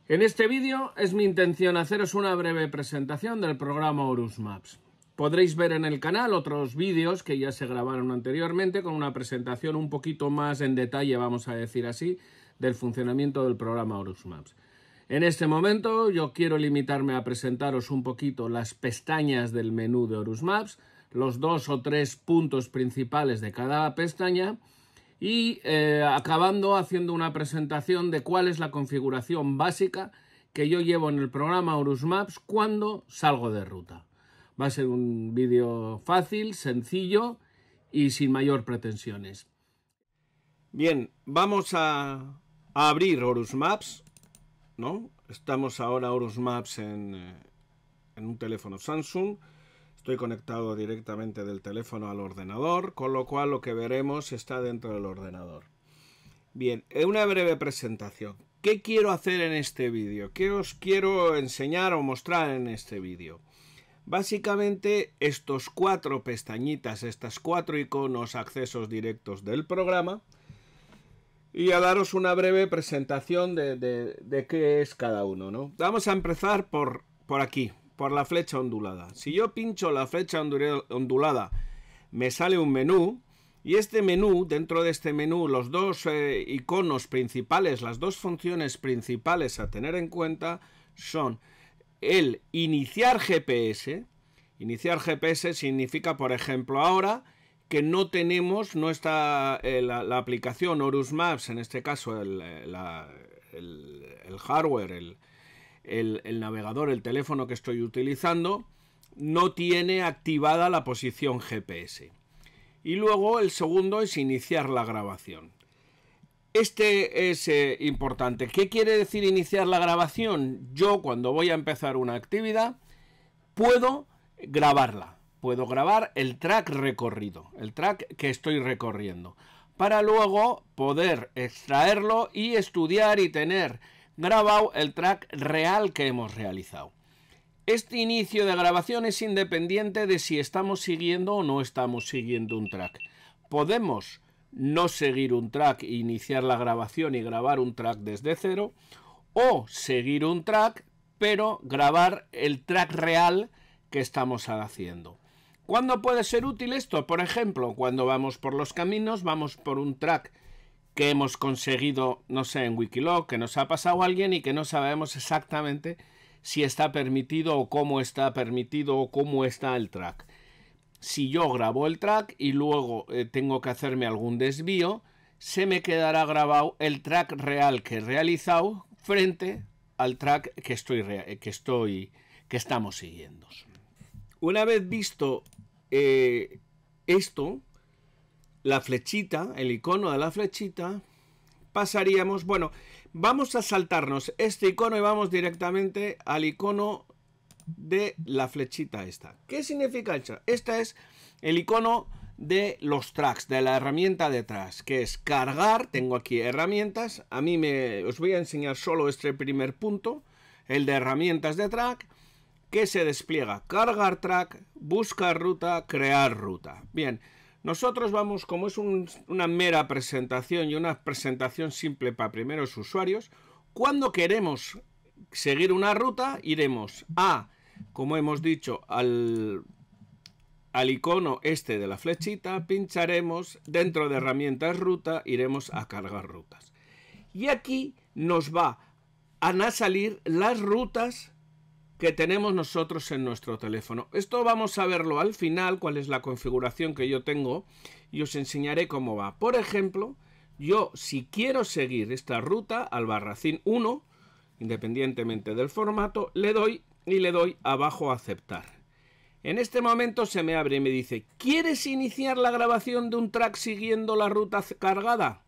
En este vídeo es mi intención haceros una breve presentación del programa Horus Maps. Podréis ver en el canal otros vídeos que ya se grabaron anteriormente con una presentación un poquito más en detalle, vamos a decir así, del funcionamiento del programa Horus Maps. En este momento yo quiero limitarme a presentaros un poquito las pestañas del menú de Horus Maps, los 2 o 3 puntos principales de cada pestaña y acabando haciendo una presentación de cuál es la configuración básica que yo llevo en el programa Horus Maps cuando salgo de ruta. Va a ser un vídeo fácil, sencillo y sin mayor pretensiones. Bien, vamos a abrir Horus Maps, ¿no? Estamos ahora Horus Maps en un teléfono Samsung. Estoy conectado directamente del teléfono al ordenador, con lo cual lo que veremos está dentro del ordenador. Bien, una breve presentación. ¿Qué quiero hacer en este vídeo? ¿Qué os quiero enseñar o mostrar en este vídeo? Básicamente estos 4 pestañitas, estas 4 iconos, accesos directos del programa, y a daros una breve presentación de qué es cada uno, ¿no? Vamos a empezar por aquí, por la flecha ondulada. Si yo pincho la flecha ondulada, me sale un menú, y este menú, dentro de este menú, los dos iconos principales, las dos funciones principales a tener en cuenta son el iniciar GPS. Iniciar GPS significa, por ejemplo, ahora que no tenemos, no está la aplicación Horus Maps, en este caso el hardware, el navegador, el teléfono que estoy utilizando, no tiene activada la posición GPS. Y luego el segundo es iniciar la grabación. Este es importante. ¿Qué quiere decir iniciar la grabación? Yo, cuando voy a empezar una actividad, puedo grabarla. Puedo grabar el track recorrido, el track que estoy recorriendo, para luego poder extraerlo y estudiar y tener grabado el track real que hemos realizado. Este inicio de grabación es independiente de si estamos siguiendo o no estamos siguiendo un track. Podemos no seguir un track e iniciar la grabación y grabar un track desde cero, o seguir un track pero grabar el track real que estamos haciendo. ¿Cuándo puede ser útil esto? Por ejemplo, cuando vamos por los caminos, vamos por un track que hemos conseguido, no sé, en Wikiloc, que nos ha pasado a alguien y que no sabemos exactamente si está permitido o cómo está permitido o cómo está el track. Si yo grabo el track y luego tengo que hacerme algún desvío, se me quedará grabado el track real que he realizado frente al track que estamos siguiendo. Una vez visto esto, la flechita, el icono de la flechita, pasaríamos, bueno, vamos a saltarnos este icono y vamos directamente al icono de la flechita esta. ¿Qué significa esto? Este es el icono de los tracks, de la herramienta de tracks, que es cargar. Tengo aquí herramientas. Os voy a enseñar solo este primer punto, el de herramientas de track, que se despliega cargar track, buscar ruta, crear ruta. Bien, nosotros vamos, como es una mera presentación y una presentación simple para primeros usuarios, cuando queremos seguir una ruta, iremos como hemos dicho, al icono este de la flechita, pincharemos, dentro de herramientas ruta, iremos a cargar rutas. Y aquí nos van a salir las rutas que tenemos nosotros en nuestro teléfono. Esto vamos a verlo al final, cuál es la configuración que yo tengo, y os enseñaré cómo va. Por ejemplo, yo si quiero seguir esta ruta, Albarracín 1, independientemente del formato, le doy abajo a aceptar. En este momento se me abre y me dice: ¿quieres iniciar la grabación de un track siguiendo la ruta cargada?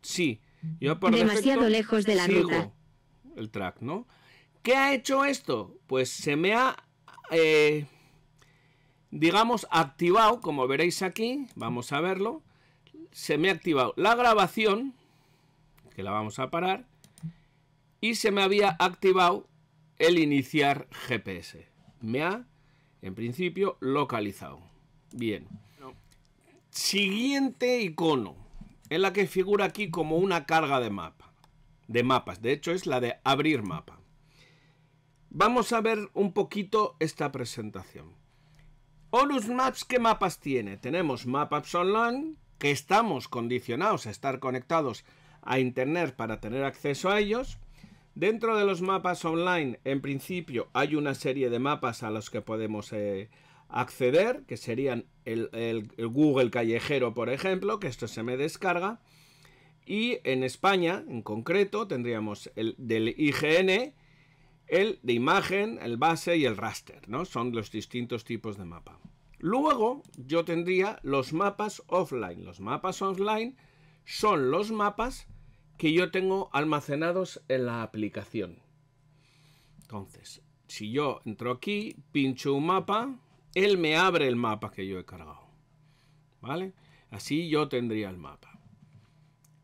Sí. Yo por demasiado lejos de la ruta. El track, ¿no? ¿Qué ha hecho esto? Pues se me ha, digamos, activado, como veréis aquí, vamos a verlo, se me ha activado la grabación, que la vamos a parar, y se me había activado el iniciar GPS. Me ha, en principio, localizado. Bien. Siguiente icono, en la que figura aquí como una carga de mapas. De hecho, es la de abrir mapa. Vamos a ver un poquito esta presentación. Horus Maps, ¿qué mapas tiene? Tenemos Maps Online, que estamos condicionados a estar conectados a Internet para tener acceso a ellos. Dentro de los mapas online, en principio, hay una serie de mapas a los que podemos acceder, que serían el Google Callejero, por ejemplo, que esto se me descarga. Y en España, en concreto, tendríamos el del IGN, el de imagen, el base y el raster, ¿no? Son los distintos tipos de mapa. Luego yo tendría los mapas offline. Los mapas offline son los mapas que yo tengo almacenados en la aplicación. Entonces, si yo entro aquí, pincho un mapa, él me abre el mapa que yo he cargado, ¿vale? Así yo tendría el mapa.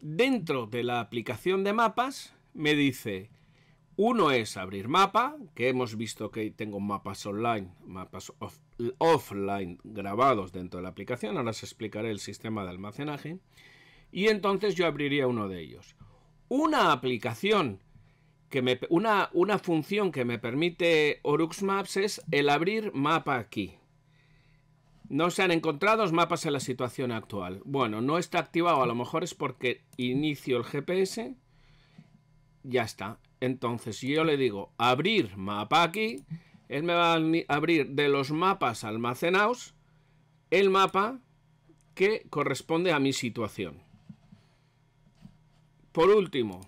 Dentro de la aplicación de mapas me dice, uno es abrir mapa, que hemos visto que tengo mapas online, mapas offline grabados dentro de la aplicación. Ahora os explicaré el sistema de almacenaje. Y entonces yo abriría uno de ellos. Una aplicación, una función que me permite Horus Maps es el abrir mapa aquí. No se han encontrado mapas en la situación actual. Bueno, no está activado, a lo mejor es porque inicio el GPS. Ya está. Entonces, si yo le digo abrir mapa aquí, él me va a abrir de los mapas almacenados el mapa que corresponde a mi situación. Por último,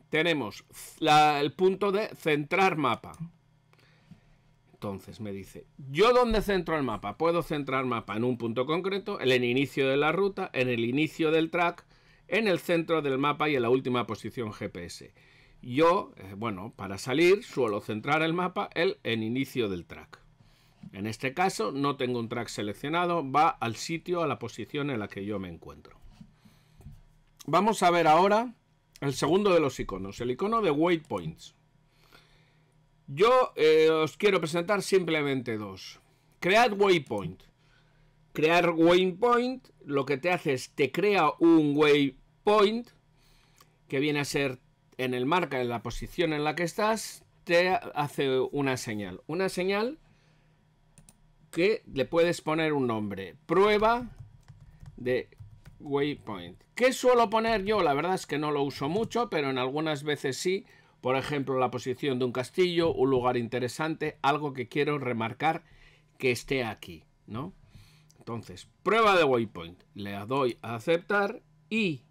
tenemos el punto de centrar mapa. Entonces me dice, ¿yo dónde centro el mapa? Puedo centrar mapa en un punto concreto, en el inicio de la ruta, en el inicio del track, en el centro del mapa y en la última posición GPS. Yo, bueno, para salir suelo centrar el mapa en inicio del track. En este caso no tengo un track seleccionado, va al sitio, a la posición en la que yo me encuentro. Vamos a ver ahora el segundo de los iconos, el icono de Waypoints. Yo os quiero presentar simplemente dos. Crear Waypoint. Crear Waypoint lo que te hace es te crea un Waypoint que viene a ser en el marca, en la posición en la que estás, te hace una señal. Una señal que le puedes poner un nombre. Prueba de Waypoint. ¿Qué suelo poner yo? La verdad es que no lo uso mucho, pero en algunas veces sí. Por ejemplo, la posición de un castillo, un lugar interesante, algo que quiero remarcar que esté aquí, ¿no? Entonces, prueba de Waypoint. Le doy a aceptar y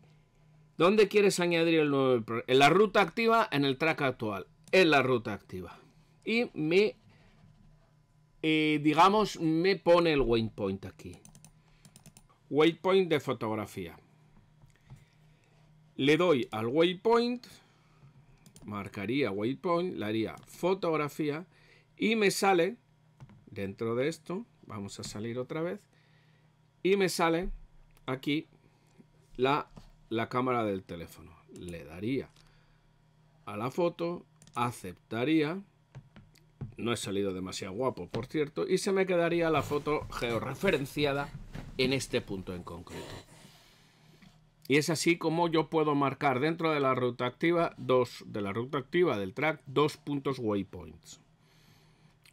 ¿dónde quieres añadir el nuevo? En la ruta activa, en el track actual. En la ruta activa. Y me, digamos, me pone el Waypoint aquí. Waypoint de fotografía. Le doy al Waypoint. Marcaría Waypoint, le haría fotografía y me sale, dentro de esto, vamos a salir otra vez, y me sale aquí la cámara del teléfono. Le daría a la foto, aceptaría, no he salido demasiado guapo, por cierto, y se me quedaría la foto georreferenciada en este punto en concreto. Y es así como yo puedo marcar dentro de la ruta activa, del track, dos puntos waypoints.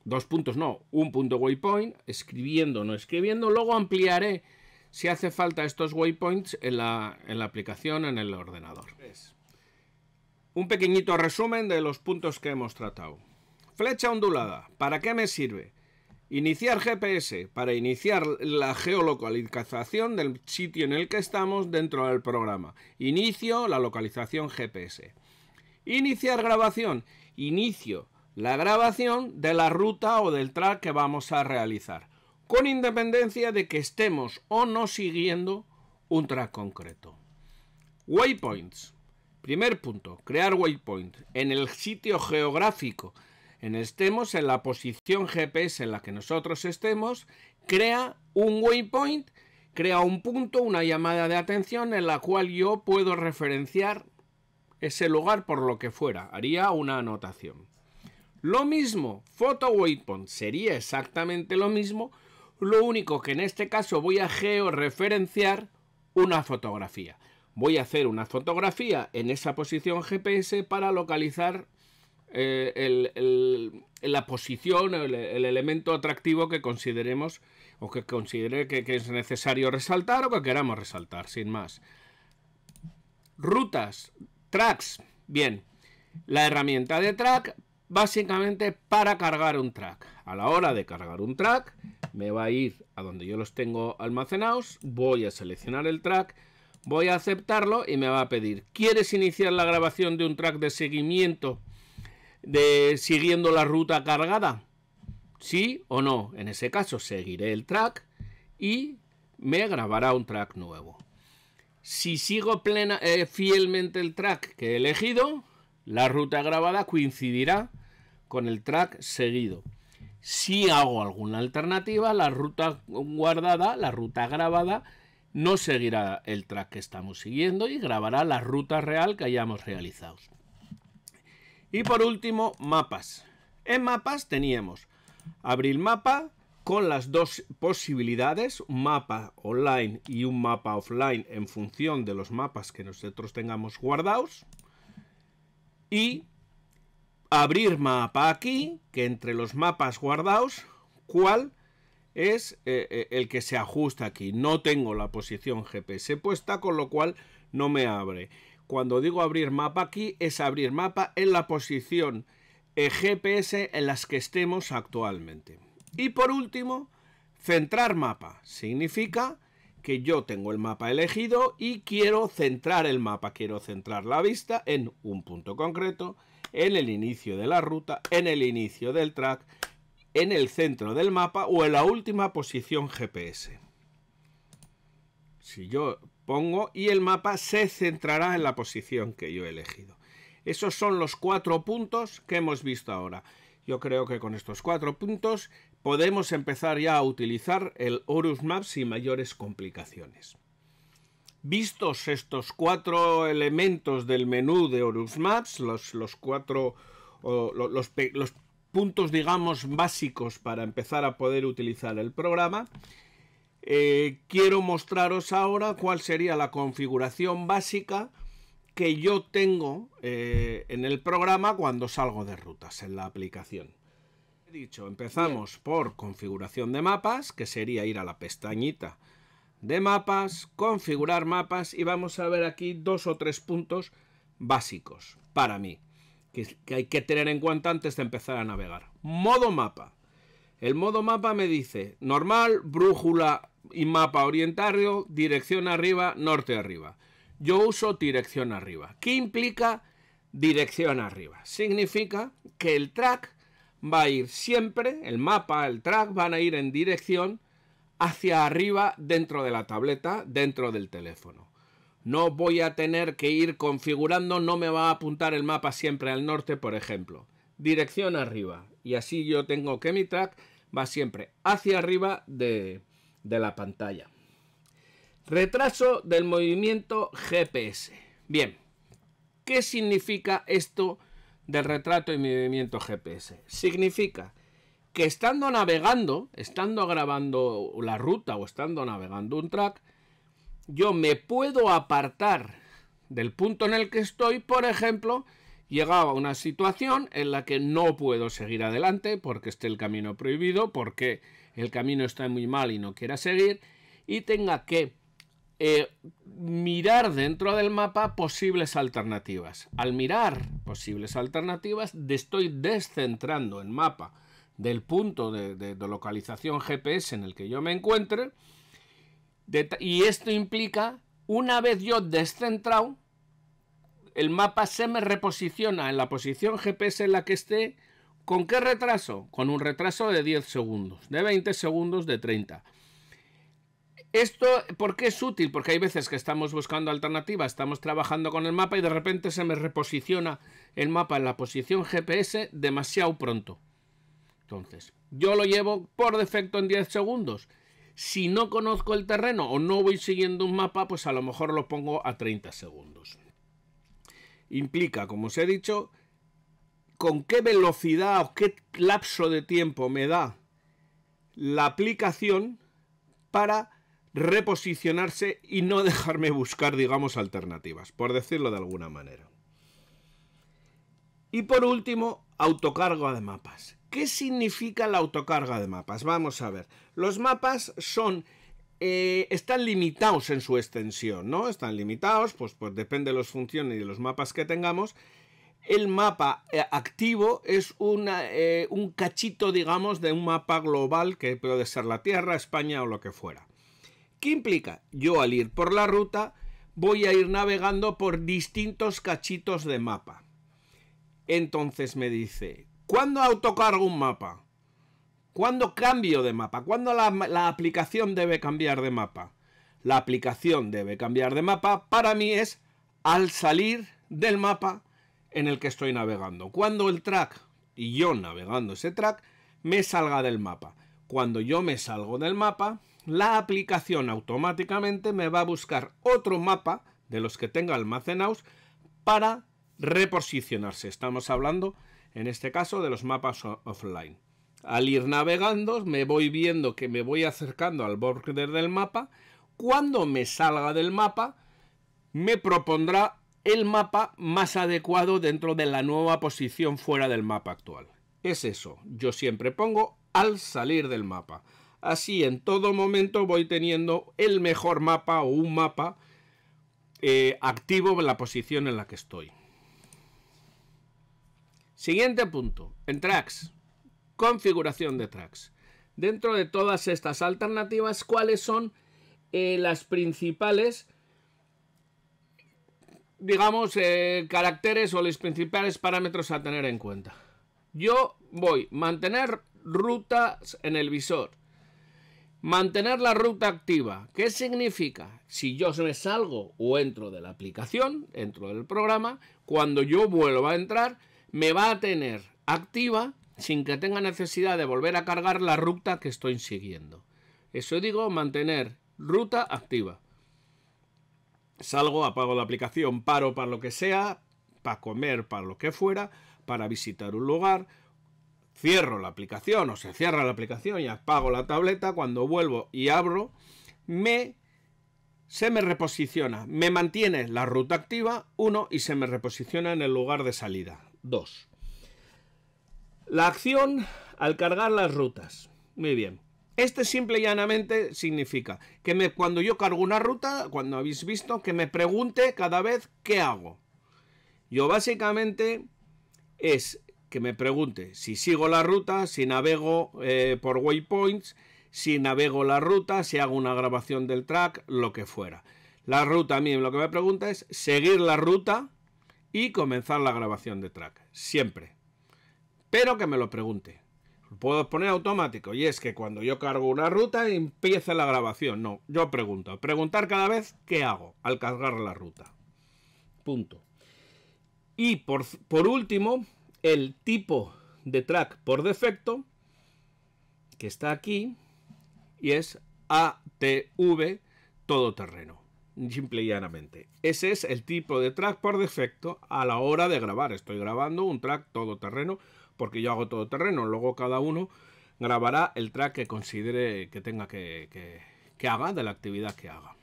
Dos puntos no, un punto waypoint, escribiendo, no escribiendo. Luego ampliaré, si hace falta, estos waypoints en la aplicación, en el ordenador. Un pequeñito resumen de los puntos que hemos tratado. Flecha ondulada, ¿para qué me sirve? Iniciar GPS, para iniciar la geolocalización del sitio en el que estamos dentro del programa. Inicio la localización GPS. Iniciar grabación. Inicio la grabación de la ruta o del track que vamos a realizar, con independencia de que estemos o no siguiendo un track concreto. Waypoints. Primer punto, crear waypoint en el sitio geográfico estemos, en la posición GPS en la que nosotros estemos, crea un waypoint, crea un punto, una llamada de atención en la cual yo puedo referenciar ese lugar por lo que fuera, haría una anotación. Lo mismo, photo waypoint, sería exactamente lo mismo, lo único que en este caso voy a georreferenciar una fotografía. Voy a hacer una fotografía en esa posición GPS para localizar la posición, el elemento atractivo que consideremos o que considere que es necesario resaltar o que queramos resaltar, sin más. Rutas, tracks. Bien, la herramienta de track básicamente para cargar un track. A la hora de cargar un track me va a ir a donde yo los tengo almacenados, voy a seleccionar el track, voy a aceptarlo y me va a pedir: ¿quieres iniciar la grabación de un track de seguimiento siguiendo la ruta cargada? ¿Sí o no? En ese caso seguiré el track y me grabará un track nuevo. Si sigo fielmente el track que he elegido, la ruta grabada coincidirá con el track seguido. Si hago alguna alternativa, la ruta guardada, la ruta grabada, no seguirá el track que estamos siguiendo y grabará la ruta real que hayamos realizado. Y por último, mapas. En mapas teníamos abrir mapa con las dos posibilidades, un mapa online y un mapa offline en función de los mapas que nosotros tengamos guardados. Y abrir mapa aquí, que entre los mapas guardados, ¿cuál es el que se ajusta aquí? No tengo la posición GPS puesta, con lo cual no me abre. Cuando digo abrir mapa aquí, es abrir mapa en la posición GPS en las que estemos actualmente. Y por último, centrar mapa. Significa que yo tengo el mapa elegido y quiero centrar el mapa, quiero centrar la vista en un punto concreto, en el inicio de la ruta, en el inicio del track, en el centro del mapa o en la última posición GPS. Si yo pongo y el mapa se centrará en la posición que yo he elegido. Esos son los 4 puntos que hemos visto ahora. Yo creo que con estos 4 puntos podemos empezar ya a utilizar el Horus Maps sin mayores complicaciones. Vistos estos 4 elementos del menú de Horus Maps, los puntos, digamos, básicos para empezar a poder utilizar el programa, quiero mostraros ahora cuál sería la configuración básica que yo tengo en el programa cuando salgo de rutas en la aplicación. He dicho, empezamos por configuración de mapas, que sería ir a la pestañita de mapas, configurar mapas, y vamos a ver aquí 2 o 3 puntos básicos para mí que hay que tener en cuenta antes de empezar a navegar. Modo mapa. El modo mapa me dice normal, brújula y mapa orientario, dirección arriba, norte arriba. Yo uso dirección arriba. ¿Qué implica dirección arriba? Significa que el track va a ir siempre, el mapa, el track van a ir en dirección hacia arriba dentro de la tableta, dentro del teléfono. No voy a tener que ir configurando, no me va a apuntar el mapa siempre al norte, por ejemplo. Dirección arriba. Y así yo tengo que mi track va siempre hacia arriba de la pantalla. Retraso del movimiento GPS. Bien, ¿qué significa esto del retraso y movimiento GPS? Significa que estando navegando, estando grabando la ruta o estando navegando un track, yo me puedo apartar del punto en el que estoy. Por ejemplo, llegaba a una situación en la que no puedo seguir adelante porque esté el camino prohibido, porque el camino está muy mal y no quiera seguir, y tenga que mirar dentro del mapa posibles alternativas. Al mirar posibles alternativas, estoy descentrando el mapa del punto de localización GPS en el que yo me encuentre, y esto implica, una vez yo descentrado, el mapa se me reposiciona en la posición GPS en la que esté. ¿Con qué retraso? Con un retraso de 10 segundos, de 20 segundos, de 30. ¿Esto por qué es útil? Porque hay veces que estamos buscando alternativas, estamos trabajando con el mapa y de repente se me reposiciona el mapa en la posición GPS demasiado pronto. Entonces, yo lo llevo por defecto en 10 segundos. Si no conozco el terreno o no voy siguiendo un mapa, pues a lo mejor lo pongo a 30 segundos. Implica, como os he dicho, con qué velocidad o qué lapso de tiempo me da la aplicación para reposicionarse y no dejarme buscar, digamos, alternativas, por decirlo de alguna manera. Y por último, autocarga de mapas. ¿Qué significa la autocarga de mapas? Vamos a ver. Los mapas están limitados en su extensión, ¿no? Están limitados, pues depende de las funciones y de los mapas que tengamos. El mapa activo es un cachito, digamos, de un mapa global que puede ser la Tierra, España o lo que fuera. ¿Qué implica? Yo al ir por la ruta voy a ir navegando por distintos cachitos de mapa. Entonces me dice, ¿cuándo autocargo un mapa? ¿Cuándo cambio de mapa? ¿Cuándo la aplicación debe cambiar de mapa? La aplicación debe cambiar de mapa para mí es al salir del mapa en el que estoy navegando. Cuando el track, y yo navegando ese track, me salga del mapa. Cuando yo me salgo del mapa, la aplicación automáticamente me va a buscar otro mapa de los que tenga almacenados para reposicionarse. Estamos hablando, en este caso, de los mapas offline. Al ir navegando, me voy viendo que me voy acercando al borde del mapa. Cuando me salga del mapa, me propondrá el mapa más adecuado dentro de la nueva posición fuera del mapa actual. Es eso, yo siempre pongo al salir del mapa. Así en todo momento voy teniendo el mejor mapa o un mapa activo en la posición en la que estoy. Siguiente punto, en tracks, configuración de tracks. Dentro de todas estas alternativas, ¿cuáles son las principales, digamos, caracteres o los principales parámetros a tener en cuenta? Yo voy a mantener rutas en el visor. Mantener la ruta activa. ¿Qué significa? Si yo me salgo o entro de la aplicación, entro del programa, cuando yo vuelva a entrar, me va a tener activa sin que tenga necesidad de volver a cargar la ruta que estoy siguiendo. Eso digo, mantener ruta activa. Salgo, apago la aplicación, paro para lo que sea, para comer, para lo que fuera, para visitar un lugar, cierro la aplicación o se cierra la aplicación y apago la tableta. Cuando vuelvo y abro, se me reposiciona, me mantiene la ruta activa, 1, y se me reposiciona en el lugar de salida, 2. La acción al cargar las rutas. Muy bien. Este simple y llanamente significa que cuando yo cargo una ruta, cuando habéis visto, que me pregunte cada vez qué hago. Yo básicamente es que me pregunte si sigo la ruta, si navego por waypoints, si navego la ruta, si hago una grabación del track, lo que fuera. La ruta a mí lo que me pregunta es seguir la ruta y comenzar la grabación de track. Siempre. Pero que me lo pregunte. Puedo poner automático y es que cuando yo cargo una ruta empiece la grabación. No, yo pregunto. Preguntar cada vez qué hago al cargar la ruta. Punto. Y por último, el tipo de track por defecto que está aquí y es ATV todoterreno. Simple y llanamente. Ese es el tipo de track por defecto a la hora de grabar. Estoy grabando un track todoterreno porque yo hago todoterreno. Luego cada uno grabará el track que considere que tenga que haga de la actividad que haga.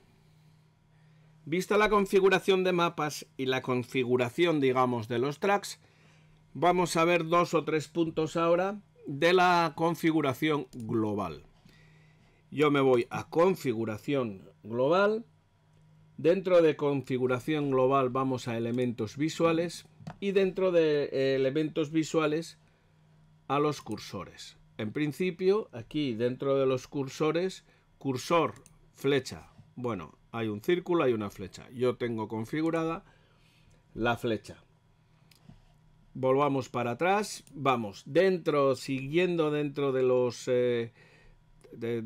Vista la configuración de mapas y la configuración, digamos, de los tracks, vamos a ver 2 o 3 puntos ahora de la configuración global. Yo me voy a configuración global. Dentro de configuración global vamos a elementos visuales y dentro de elementos visuales a los cursores. En principio, aquí dentro de los cursores, cursor, flecha. Bueno, hay un círculo, hay una flecha. Yo tengo configurada la flecha. Volvamos para atrás. Vamos siguiendo dentro de los de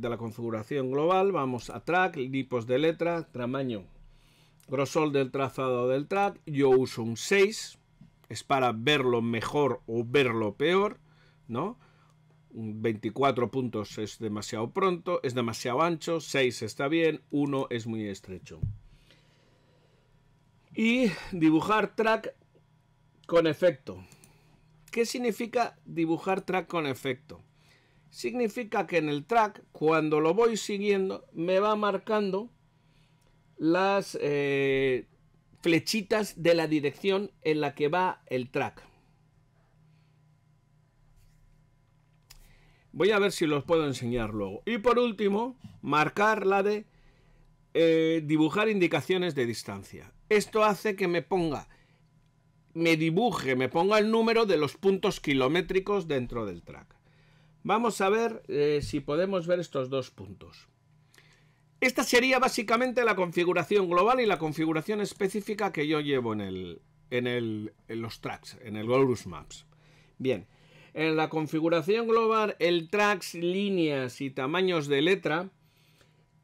la configuración global. Vamos a track, tipos de letra, tamaño, grosor del trazado del track. Yo uso un 6. Es para verlo mejor o verlo peor, ¿no? 24 puntos es demasiado pronto, es demasiado ancho, 6 está bien, 1 es muy estrecho. Y dibujar track con efecto. ¿Qué significa dibujar track con efecto? Significa que en el track, cuando lo voy siguiendo, me va marcando las flechitas de la dirección en la que va el track. Voy a ver si los puedo enseñar luego. Y por último, marcar la de dibujar indicaciones de distancia. Esto hace que me ponga el número de los puntos kilométricos dentro del track. Vamos a ver si podemos ver estos dos puntos. Esta sería básicamente la configuración global y la configuración específica que yo llevo en los tracks, en el Horus Maps. Bien, en la configuración global, el tracks, líneas y tamaños de letra,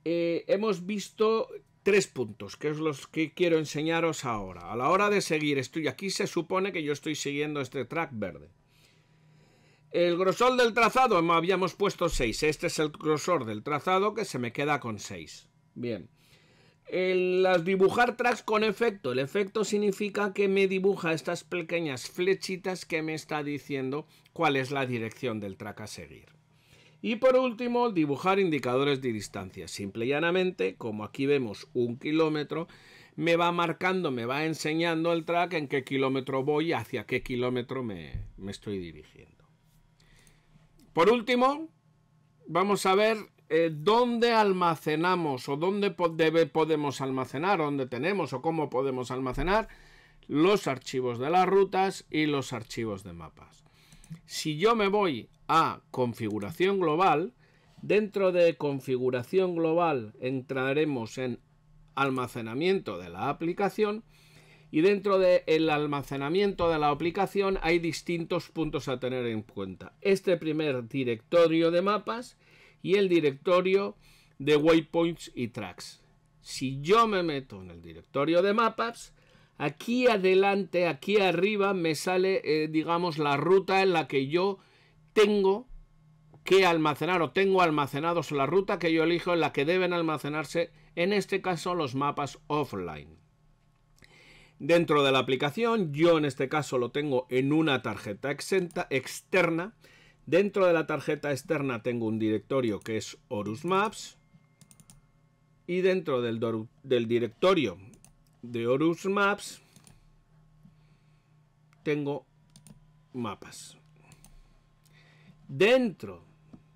hemos visto 3 puntos, que es los que quiero enseñaros ahora. A la hora de seguir, aquí se supone que yo estoy siguiendo este track verde. El grosor del trazado, habíamos puesto 6. Este es el grosor del trazado que se me queda con 6. Bien. Las dibujar tracks con efecto. El efecto significa que me dibuja estas pequeñas flechitas que me está diciendo cuál es la dirección del track a seguir. Y por último, dibujar indicadores de distancia. Simple y llanamente, como aquí vemos 1 kilómetro, me va marcando, me va enseñando el track en qué kilómetro voy y hacia qué kilómetro me estoy dirigiendo. Por último, vamos a ver dónde almacenamos o dónde podemos almacenar, dónde tenemos o cómo podemos almacenar los archivos de las rutas y los archivos de mapas. Si yo me voy a configuración global, dentro de configuración global entraremos en almacenamiento de la aplicación. Y dentro del almacenamiento de la aplicación hay distintos puntos a tener en cuenta. Este primer directorio de mapas y el directorio de waypoints y tracks. Si yo me meto en el directorio de mapas, aquí adelante, aquí arriba me sale, digamos, la ruta en la que yo tengo que almacenar o tengo almacenados la ruta que yo elijo en la que deben almacenarse, en este caso, los mapas offline. Dentro de la aplicación, yo en este caso lo tengo en una tarjeta externa. Dentro de la tarjeta externa tengo un directorio que es Horus Maps. Y dentro del directorio de Horus Maps tengo mapas.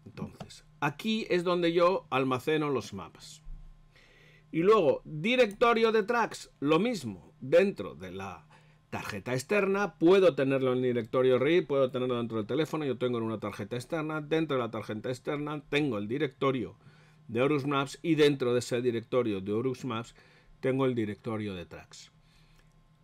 Entonces, aquí es donde yo almaceno los mapas. Y luego, directorio de tracks, lo mismo. Dentro de la tarjeta externa, puedo tenerlo en el directorio RAID, puedo tenerlo dentro del teléfono, yo tengo en una tarjeta externa. Dentro de la tarjeta externa tengo el directorio de Horus Maps y dentro de ese directorio de Horus Maps tengo el directorio de tracks.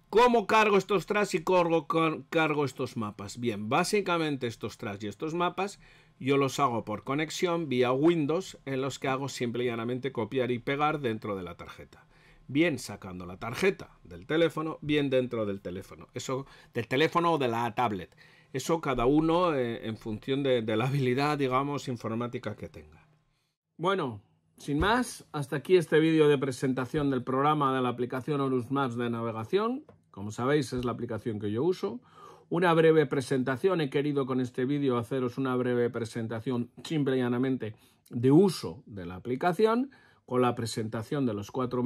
¿Cómo cargo estos tracks y cargo estos mapas? Bien, básicamente estos tracks y estos mapas yo los hago por conexión vía Windows, en los que hago simple y llanamente copiar y pegar dentro de la tarjeta. Bien sacando la tarjeta del teléfono, bien dentro del teléfono. Eso del teléfono o de la tablet. Eso cada uno en función de la habilidad, digamos, informática que tenga. Bueno, sin más, hasta aquí este vídeo de presentación del programa de la aplicación Horus Maps de navegación. Como sabéis, es la aplicación que yo uso. Una breve presentación, he querido con este vídeo haceros una breve presentación simple y llanamente de uso de la aplicación, con la presentación de los 4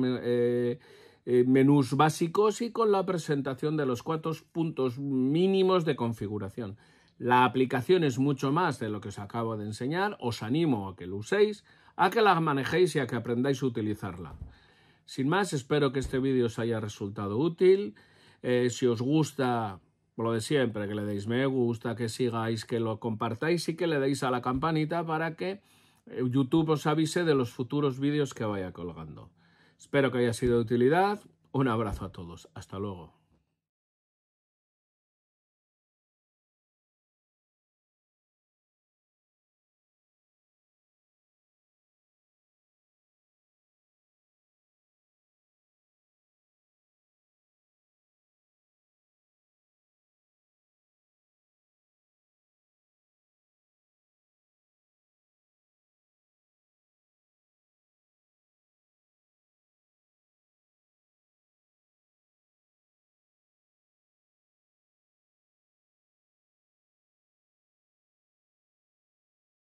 menús básicos y con la presentación de los 4 puntos mínimos de configuración. La aplicación es mucho más de lo que os acabo de enseñar, os animo a que lo uséis, a que la manejéis y a que aprendáis a utilizarla. Sin más, espero que este vídeo os haya resultado útil. Si os gusta, lo de siempre, que le deis me gusta, que sigáis, que lo compartáis y que le deis a la campanita para que YouTube os avise de los futuros vídeos que vaya colgando. Espero que haya sido de utilidad. Un abrazo a todos. Hasta luego.